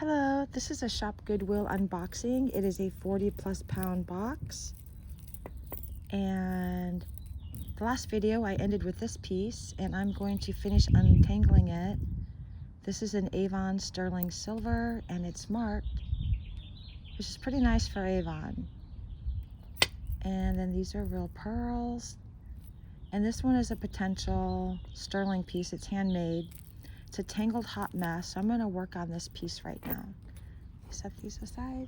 Hello, this is a Shop Goodwill unboxing. It is a 40+ pound box. And the last video I ended with this piece, and I'm going to finish untangling it. This is an Avon sterling silver, and it's marked, which is pretty nice for Avon. And then these are real pearls. And this one is a potential sterling piece. It's handmade. It's a tangled hot mess, so I'm going to work on this piece right now. Set these aside.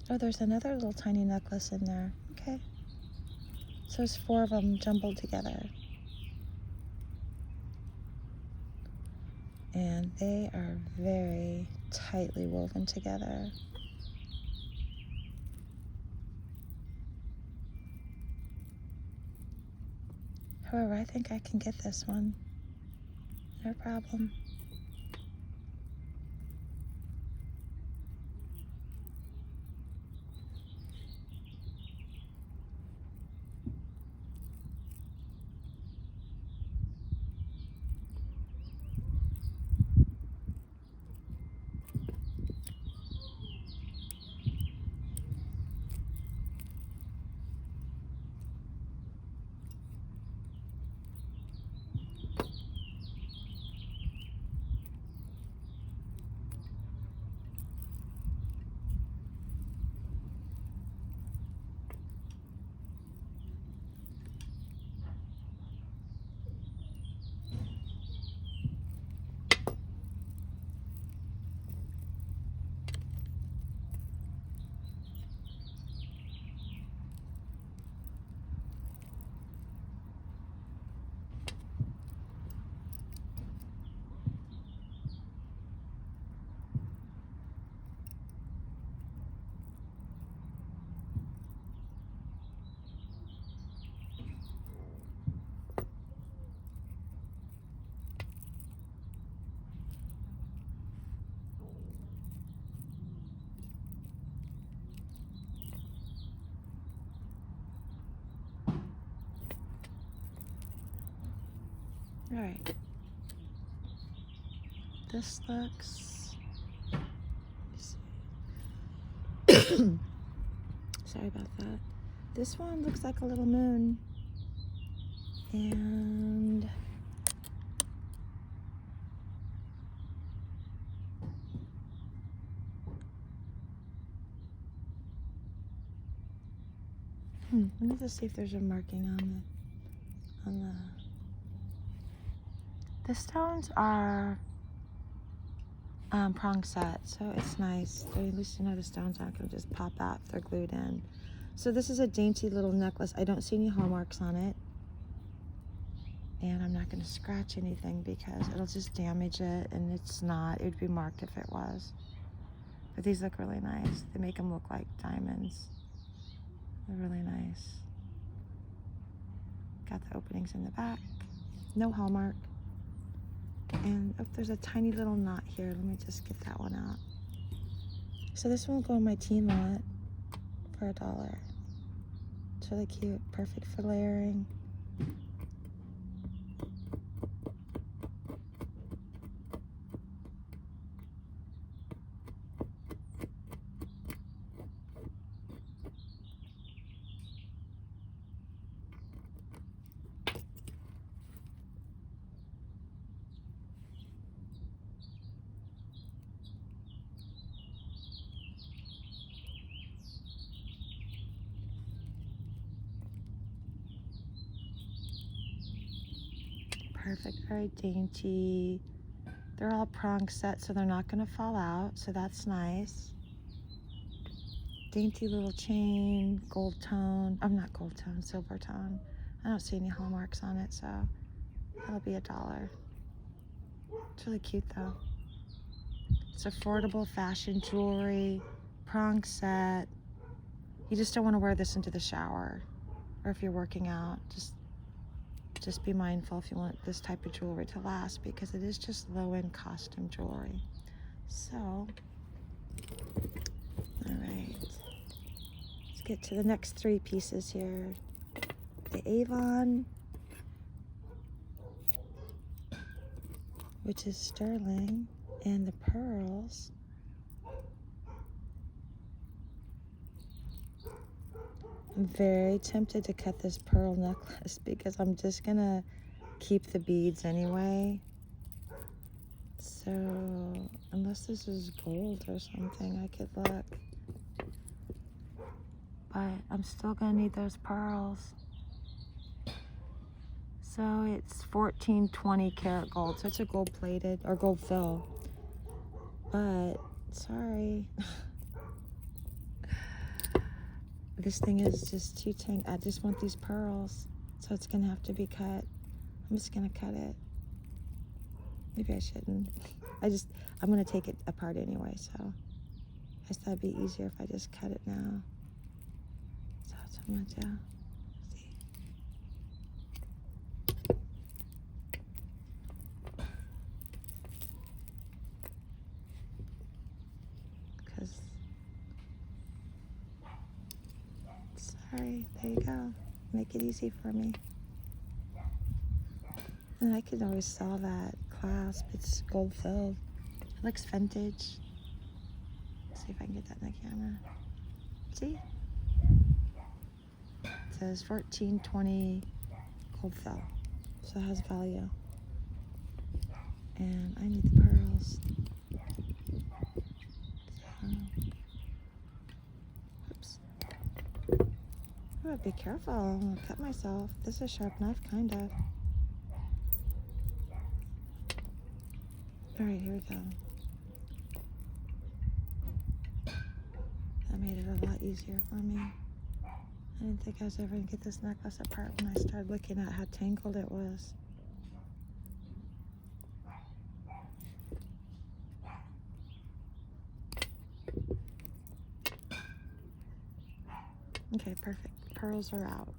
Oh, there's another little tiny necklace in there. Okay. So there's 4 of them jumbled together. And they are very tightly woven together. However, I think I can get this one. No problem. All right. This looks, sorry about that. This one looks like a little moon. And let me just see if there's a marking on the stones are prong set, so it's nice. At least you know the stones aren't going to just pop out if they're glued in. So this is a dainty little necklace. I don't see any hallmarks on it. And I'm not going to scratch anything because it'll just damage it, and it's not. It would be marked if it was. But these look really nice. They make them look like diamonds. They're really nice. Got the openings in the back. No hallmark. And oh, there's a tiny little knot here. Let me just get that one out. So this one will go in my teen lot for $1. It's really cute. Perfect for layering. Perfect, very dainty. They're all prong set, so they're not going to fall out, so that's nice. Dainty little chain, gold tone. Oh, not gold tone, silver tone. I don't see any hallmarks on it, so that'll be $1. It's really cute though. It's affordable fashion jewelry, prong set. You just don't want to wear this into the shower, or if you're working out. Just be mindful if you want this type of jewelry to last, because it is just low-end costume jewelry. So, all right, let's get to the next 3 pieces here. The Avon, which is sterling, and the pearls. I'm very tempted to cut this pearl necklace because I'm just gonna keep the beads anyway. So, unless this is gold or something, I could look. But I'm still gonna need those pearls. So it's 1420 karat gold. So it's a gold plated or gold fill. But sorry. This thing is just too tank. I just want these pearls. So it's gonna have to be cut. I'm just gonna cut it. Maybe I shouldn't. I'm gonna take it apart anyway, so I just thought it'd be easier if I just cut it now. So that's what I'm gonna do. See. Because, sorry, there you go. Make it easy for me. And I could always sell that clasp. It's gold filled. It looks vintage. Let's see if I can get that in the camera. See? It says 1420 gold fill. So it has value. And I need the pearls. Oops. Oh, be careful. I'm gonna cut myself. This is a sharp knife, kind of. All right, here we go. That made it a lot easier for me. I didn't think I was ever going to get this necklace apart when I started looking at how tangled it was. Okay, perfect. Pearls are out.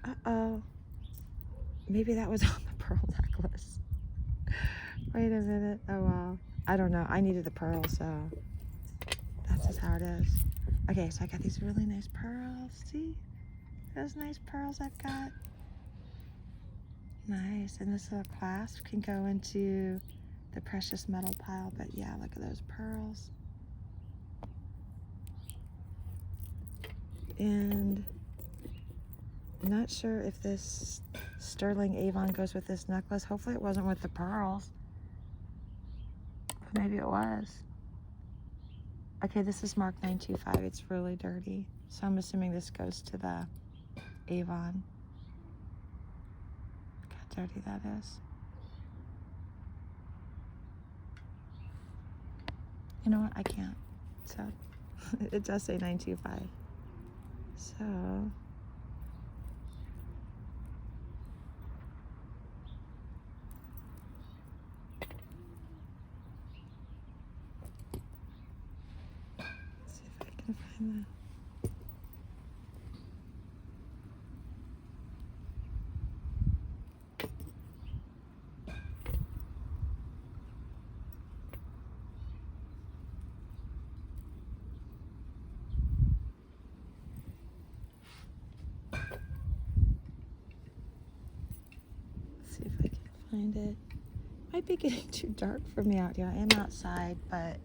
Uh-oh. Maybe that was on the pearl necklace. Wait a minute. Oh, wow. I don't know. I needed the pearl, so that's just how it is. Okay, so I got these really nice pearls. See? Those nice pearls I've got. Nice. And this little clasp can go into the precious metal pile. But yeah, look at those pearls. And I'm not sure if this sterling Avon goes with this necklace. Hopefully it wasn't with the pearls. But maybe it was. Okay, this is marked 925. It's really dirty. So I'm assuming this goes to the Avon. Look how dirty that is. You know what? I can't. So it does say 925. So let's see if I can find that. See if I can find it. Might be getting too dark for me out here. I am outside, but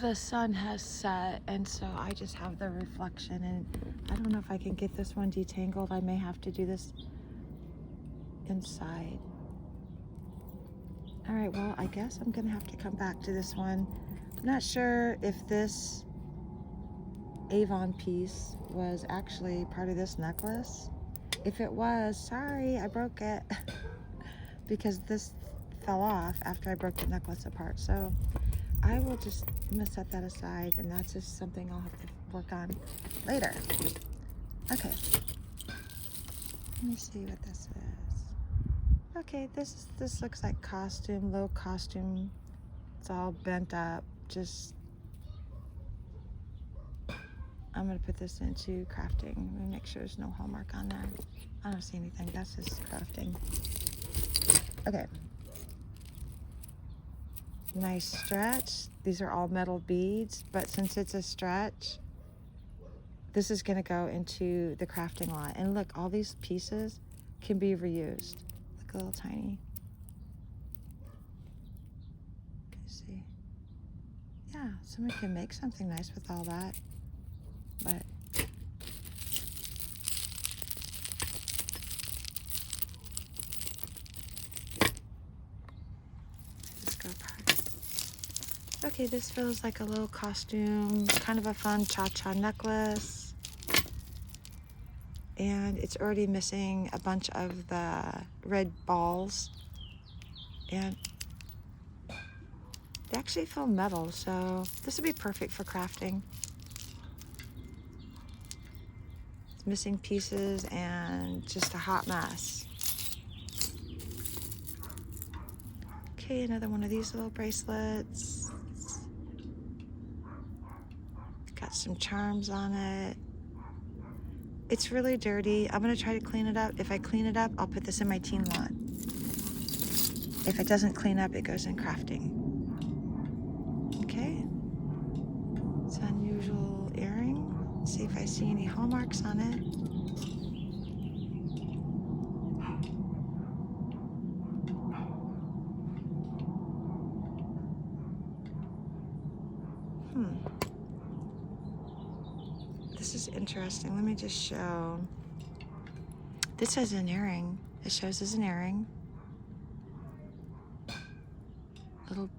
the sun has set, and so I just have the reflection, and I don't know if I can get this one detangled. I may have to do this inside. All right, well, I guess I'm gonna have to come back to this one. I'm not sure if this Avon piece was actually part of this necklace. If it was, sorry, I broke it because this fell off after I broke the necklace apart. So I will just, I'm gonna set that aside, and that's just something I'll have to work on later. Okay, let me see what this is. Okay, this looks like costume, low costume. It's all bent up. Just, I'm gonna put this into crafting. Let me make sure there's no hallmark on there. I don't see anything. That's just crafting. Okay. Nice stretch. These are all metal beads, but since it's a stretch, this is going to go into the crafting lot. And look, all these pieces can be reused. Look, a little tiny. Can you see? Yeah, someone can make something nice with all that. But just go apart. Okay, this feels like a little costume, kind of a fun cha-cha necklace. And it's already missing a bunch of the red balls. And they actually feel metal, so this would be perfect for crafting. It's missing pieces and just a hot mess. Okay, another one of these little bracelets. Got some charms on it. It's really dirty. I'm gonna try to clean it up. If I clean it up, I'll put this in my teen lot. If it doesn't clean up, it goes in crafting. Okay. It's an unusual earring. Let's see if I see any hallmarks on it. This is interesting. Let me just show. This is an earring. It shows as an earring. Little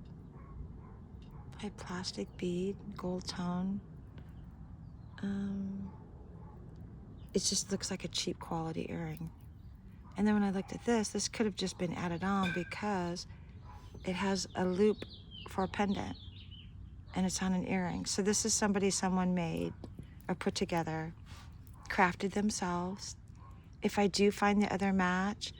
white plastic bead, gold tone. It just looks like a cheap quality earring. And then when I looked at this could have just been added on because it has a loop for a pendant and it's on an earring. So this is someone made or put together, crafted themselves. If I do find the other match,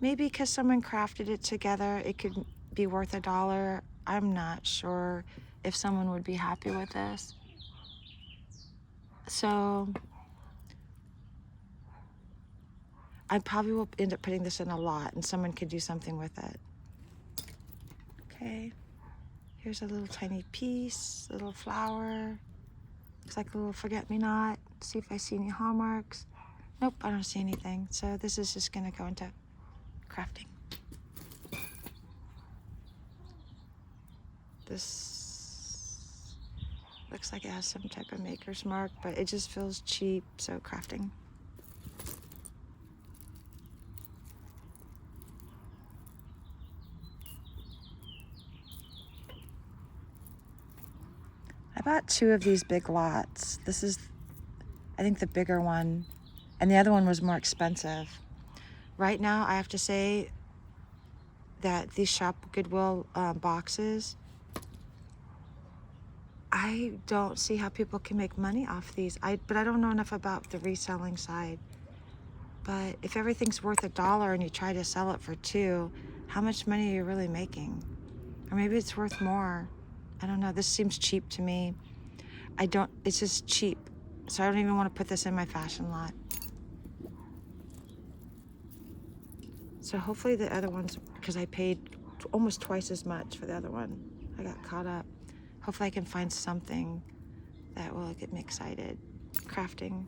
maybe because someone crafted it together, it could be worth $1. I'm not sure if someone would be happy with this. So I probably will end up putting this in a lot and someone could do something with it. Okay, here's a little tiny piece, a little flower. Looks like a little forget-me-not. See if I see any hallmarks. Nope, I don't see anything. So this is just gonna go into crafting. This looks like it has some type of maker's mark, but it just feels cheap, so crafting. I bought 2 of these big lots. This is, I think, the bigger one, and the other one was more expensive. Right now, I have to say that these Shop Goodwill boxes, I don't see how people can make money off these. But I don't know enough about the reselling side. But if everything's worth $1 and you try to sell it for $2, how much money are you really making? Or maybe it's worth more. I don't know. This seems cheap to me. It's just cheap. So I don't even want to put this in my fashion lot. So hopefully the other ones, because I paid almost twice as much for the other one. I got caught up. Hopefully I can find something that will get me excited. Crafting.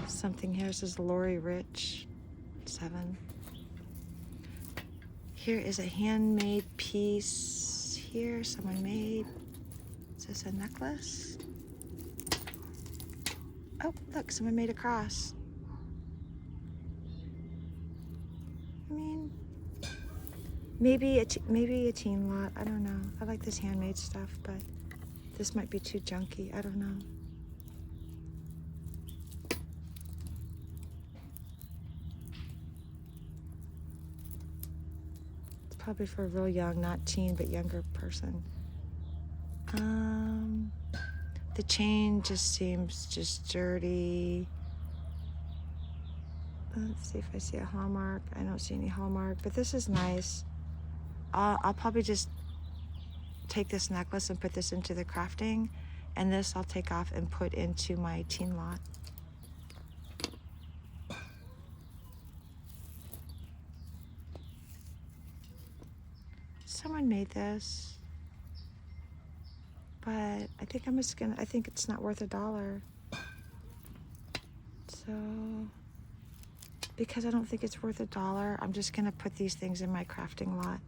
Something here says Lori Rich, 7. Here is a handmade piece here, someone made. Is this a necklace? Oh, look, someone made a cross. I mean, maybe a teen lot, I don't know. I like this handmade stuff, but this might be too junky, I don't know. Probably for a real young, not teen, but younger person. The chain just seems just dirty. Let's see if I see a hallmark. I don't see any hallmark, but this is nice. I'll probably just take this necklace and put this into the crafting, and this I'll take off and put into my teen lot. Someone made this, but I think I think it's not worth $1. So, because I don't think it's worth $1, I'm just gonna put these things in my crafting lot.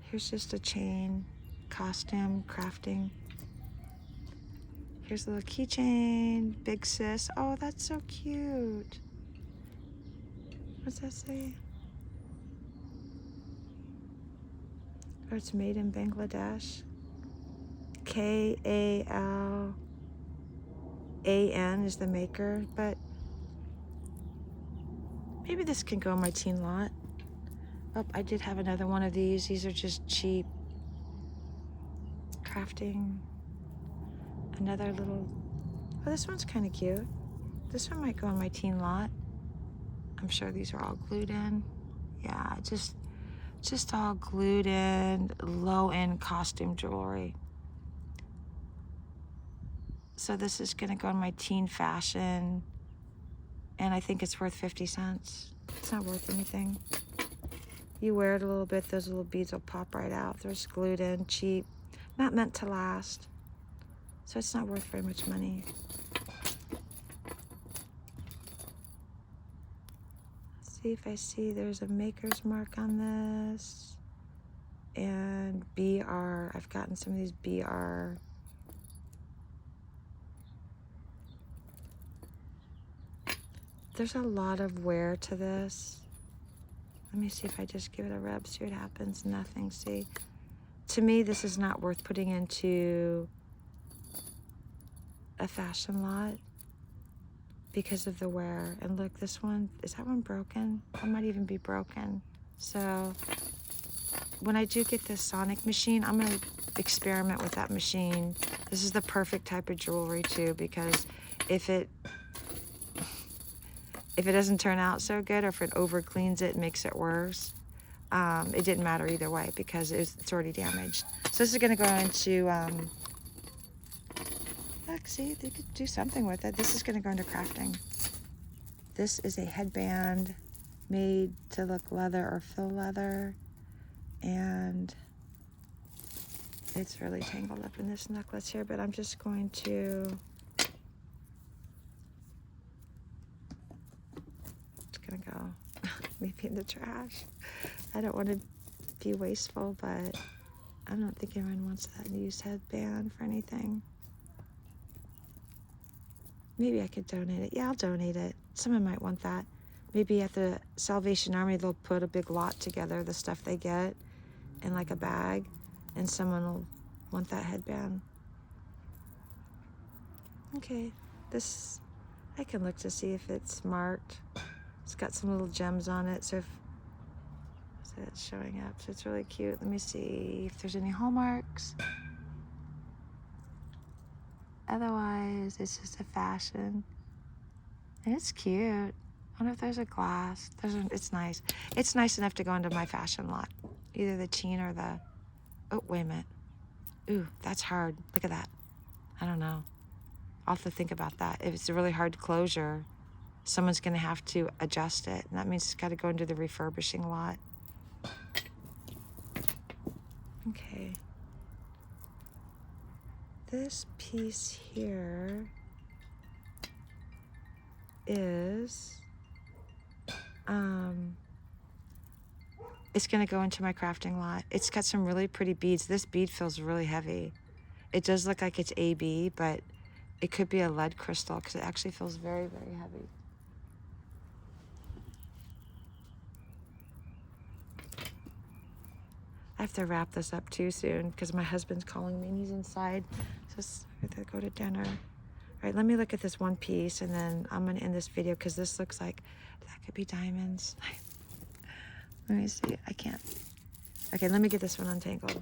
Here's just a chain, costume, crafting. Here's a little keychain, big sis. Oh, that's so cute. What's that say? Oh, it's made in Bangladesh. K-A-L-A-N is the maker, but maybe this can go in my teen lot. Oh, I did have another one of these. These are just cheap crafting. Another little, oh, this one's kind of cute. This one might go in my teen lot. I'm sure these are all glued in. Yeah, just all glued in, low-end costume jewelry. So this is gonna go in my teen fashion, and I think it's worth 50 cents. It's not worth anything. You wear it a little bit, those little beads will pop right out. They're just glued in, cheap, not meant to last. So it's not worth very much money. Let's see if I see there's a maker's mark on this. And BR, I've gotten some of these BR. There's a lot of wear to this. Let me see if I just give it a rub, see what happens. Nothing, see. To me, this is not worth putting into a fashion lot because of the wear. And look, this one, is that one broken? That might even be broken. So when I do get this sonic machine, I'm gonna experiment with that machine. This is the perfect type of jewelry too, because if it doesn't turn out so good, or if it over cleans it and makes it worse, it didn't matter either way because it's already damaged. So this is gonna go into, look, see, they could do something with it. This is gonna go into crafting. This is a headband made to look leather or faux leather. And it's really tangled up in this necklace here, but I'm just going to, it's gonna go maybe in the trash. I don't want to be wasteful, but I don't think anyone wants that used headband for anything. Maybe I could donate it. Yeah, I'll donate it. Someone might want that. Maybe at the Salvation Army, they'll put a big lot together, the stuff they get, in like a bag, and someone will want that headband. Okay, this, I can look to see if it's marked. It's got some little gems on it, so it's showing up, so it's really cute. Let me see if there's any hallmarks. Otherwise, it's just a fashion. And it's cute. I wonder if there's a glass. It's nice. It's nice enough to go into my fashion lot. Either the teen or the, oh, wait a minute. Ooh, that's hard. Look at that. I don't know. I'll have to think about that. If it's a really hard closure, someone's gonna have to adjust it. And that means it's gotta go into the refurbishing lot. Okay. This piece here is, it's gonna go into my crafting lot. It's got some really pretty beads. This bead feels really heavy. It does look like it's AB, but it could be a lead crystal because it actually feels very, very heavy. I have to wrap this up too soon because my husband's calling me and he's inside. So I have to go to dinner. All right, let me look at this one piece and then I'm gonna end this video because this looks like that could be diamonds. Let me see, I can't. Okay, let me get this one untangled.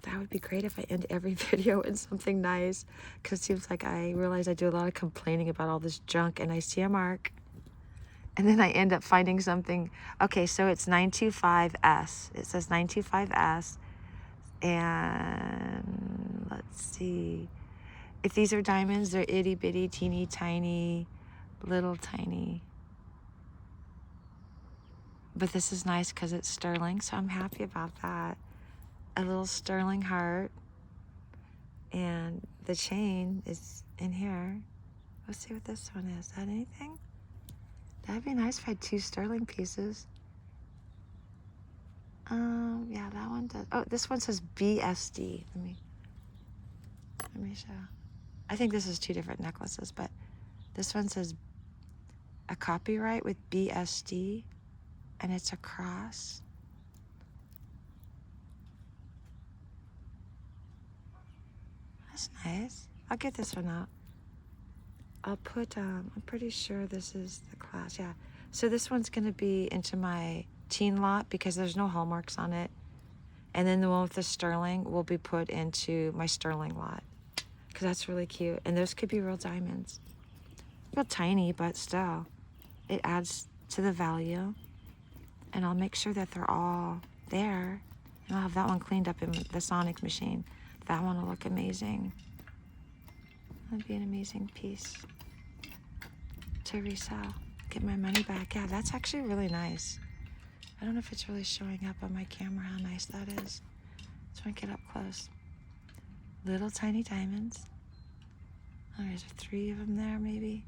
That would be great if I end every video in something nice, because it seems like I realize I do a lot of complaining about all this junk and I see a mark and then I end up finding something. Okay, so it's 925S. It says 925S. And let's see. If these are diamonds, they're itty bitty, teeny tiny. Little tiny. But this is nice because it's sterling, so I'm happy about that. A little sterling heart. And the chain is in here. Let's see what this one is. Is that anything? That'd be nice if I had 2 sterling pieces. Yeah, that one does. Oh, this one says BSD. Let me show. I think this is 2 different necklaces, but this one says a copyright with BSD, and it's a cross. That's nice. I'll get this one out. I'll put, I'm pretty sure this is the class, yeah. So this one's gonna be into my teen lot because there's no hallmarks on it. And then the one with the sterling will be put into my sterling lot because that's really cute. And those could be real diamonds. Real tiny, but still, it adds to the value. And I'll make sure that they're all there. And I'll have that one cleaned up in the sonic machine. That one will look amazing. That'd be an amazing piece to resell. Get my money back. Yeah, that's actually really nice. I don't know if it's really showing up on my camera how nice that is. Just want to get up close. Little tiny diamonds. Oh, there's 3 of them there maybe.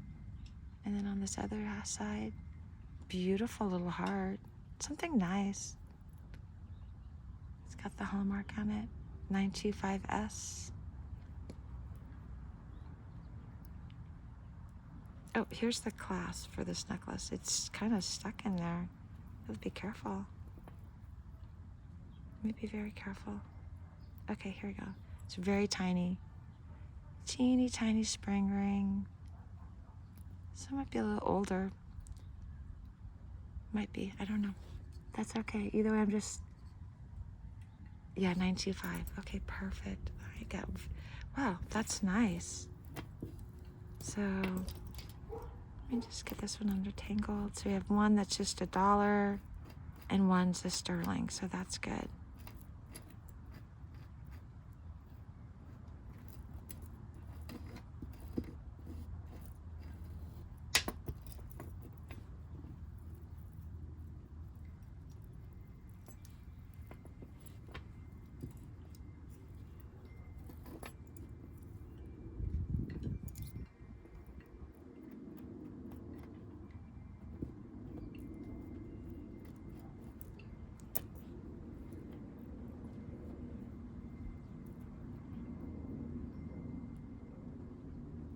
And then on this other side, beautiful little heart. Something nice. It's got the hallmark on it. 925S. Oh, here's the clasp for this necklace. It's kind of stuck in there. Be careful. Let me be very careful. Okay, here we go. It's very tiny. Teeny tiny spring ring. Some might be a little older. Might be, I don't know. That's okay. Either way, I'm just, yeah, 925. Okay, perfect. I got, wow, that's nice. So, let me just get this one undertangled. So we have one that's just $1 and one's a sterling, so that's good.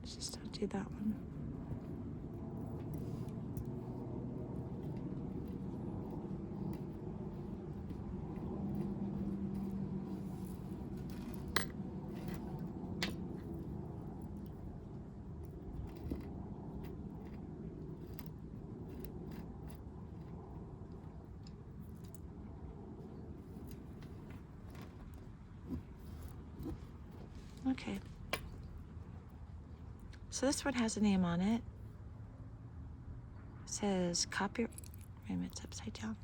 Just don't do that one. Okay. So this one has a name on it. It says copyright. Wait a minute, it's upside down.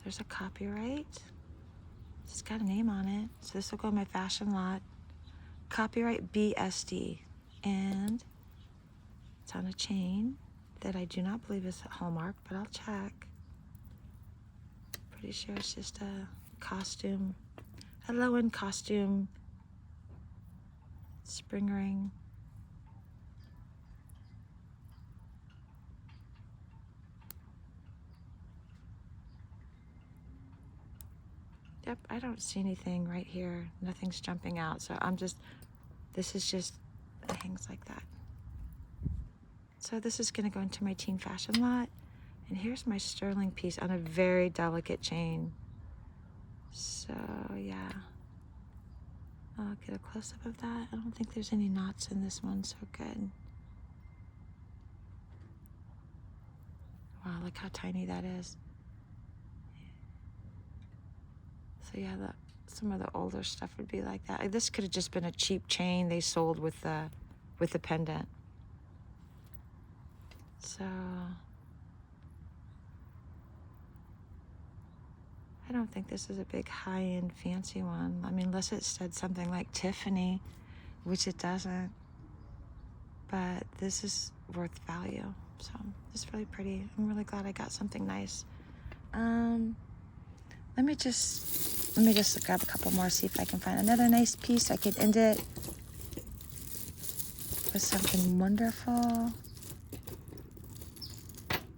There's a copyright. It's got a name on it. So this will go in my fashion lot. Copyright BSD. And it's on a chain that I do not believe is a hallmark, but I'll check. Pretty sure it's just a costume, a low-end costume spring ring. Yep, I don't see anything right here. Nothing's jumping out, so this is just, it hangs like that. So this is gonna go into my teen fashion lot. And here's my sterling piece on a very delicate chain. So yeah, I'll get a close-up of that. I don't think there's any knots in this one, so good. Wow, look how tiny that is. So yeah, some of the older stuff would be like that. This could have just been a cheap chain they sold with the pendant. So I don't think this is a big high-end fancy one. I mean, unless it said something like Tiffany, which it doesn't. but this is worth value. So it's really pretty. I'm really glad I got something nice. Let me just grab a couple more, see if I can find another nice piece. I could end it with something wonderful.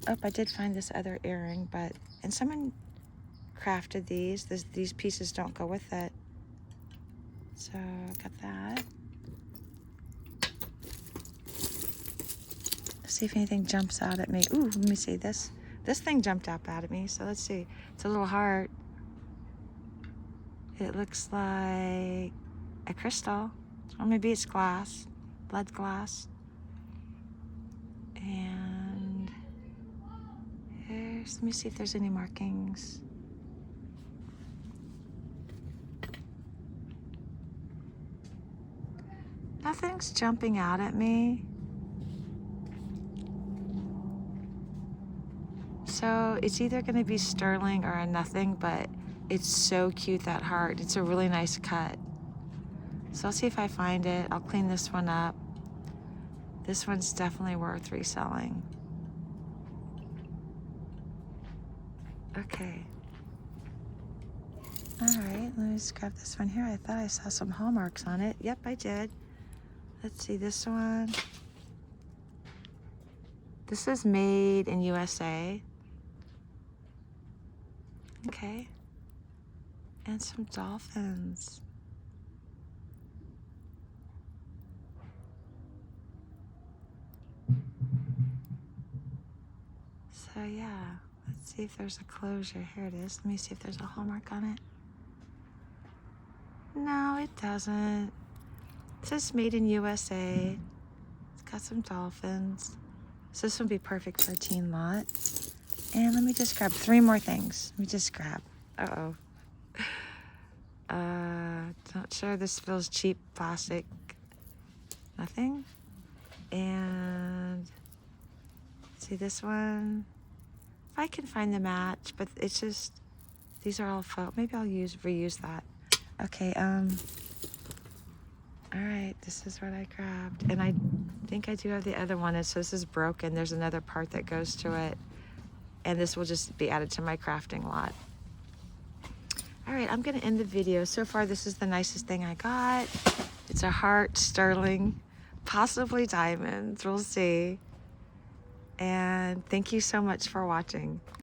Oh, I did find this other earring, and someone crafted these. These pieces don't go with it. So got that. Let's see if anything jumps out at me. Ooh, let me see this. This thing jumped up out at me. So let's see. It's a little heart. It looks like a crystal, or maybe it's glass, blood glass. And let me see if there's any markings. Nothing's jumping out at me. So it's either going to be sterling or a nothing, but it's so cute, that heart. It's a really nice cut. So I'll see if I find it. I'll clean this one up. This one's definitely worth reselling. Okay. All right, let me just grab this one here. I thought I saw some hallmarks on it. Yep, I did. Let's see this one. This is made in USA. Okay. And some dolphins. So yeah, let's see if there's a closure. Here it is. Let me see if there's a hallmark on it. No, it doesn't. It says made in USA. It's got some dolphins. So this would be perfect for a teen lot. And let me just grab 3 more things. Let me just grab. Uh-oh. Not sure this feels cheap plastic. Nothing. And see this one. If I can find the match, but it's just, these are all faux. Maybe I'll reuse that. Okay, all right, this is what I grabbed. And I think I do have the other one. So this is broken. There's another part that goes to it. And this will just be added to my crafting lot. All right, I'm gonna end the video. So far, this is the nicest thing I got. It's a heart, sterling, possibly diamonds, we'll see. And thank you so much for watching.